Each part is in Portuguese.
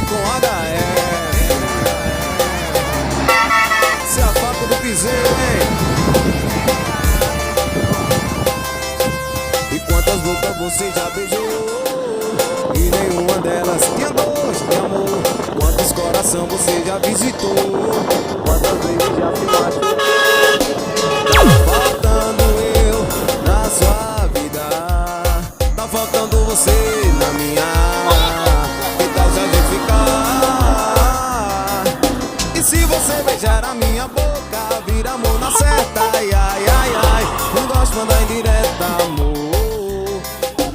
com HF. Se a faca do piseiro, hein? E quantas bocas você já beijou? E nenhuma delas tinha gosto de amor. Quantos coração você já visitou? Quantas vezes já se machucou? Tá faltando eu na sua vida, tá faltando você na minha. Que tal se a gente ficar? E se você beijar a minha boca, vira amor na certa. Ai, ai, ai, ai, não gosto de mandar indireta, amor.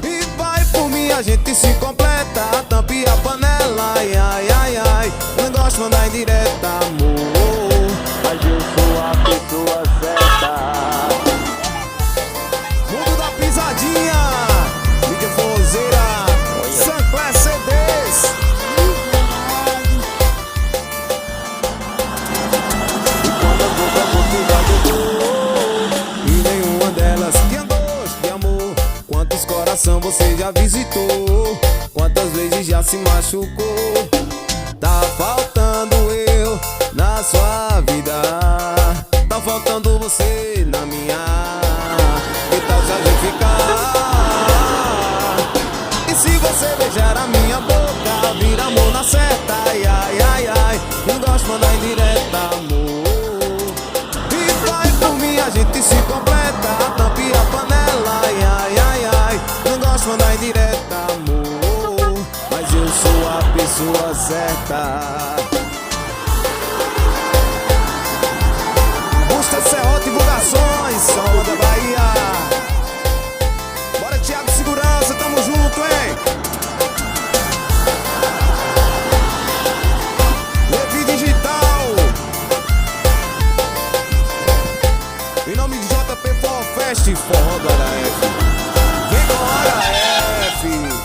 E vai por mim, a gente se completa, a tampa e a panela. Ai, ai, ai, ai, não gosto de mandar indireta, amor. Mas eu sou a pessoa certa. Mundo da pisadinha, mídia forrozeira, Sancler CDs. E quantas bocas você já beijou? E nenhuma delas tinha gosto de amor. Quantos coração você já visitou? Quantas vezes já se machucou? Tá faltando eu na sua vida, tá faltando você na minha. Que tal se a gente ficar? E se você beijar a minha boca, vira amor na certa. Ai, ai, ai, ai, não gosto de mandar indireta, amor. E vai por mim, a gente se completa, a tampa e a panela. Ai, ai, ai, ai, não gosto de mandar indireta, amor. Mas eu sou a pessoa certa. Busta Serró Divulgações, Sol da Bahia. Bora, Thiago Segurança, tamo junto, hein? Levi Digital. Em nome de JP Forró Fest, Forró do HF. Vem com HF.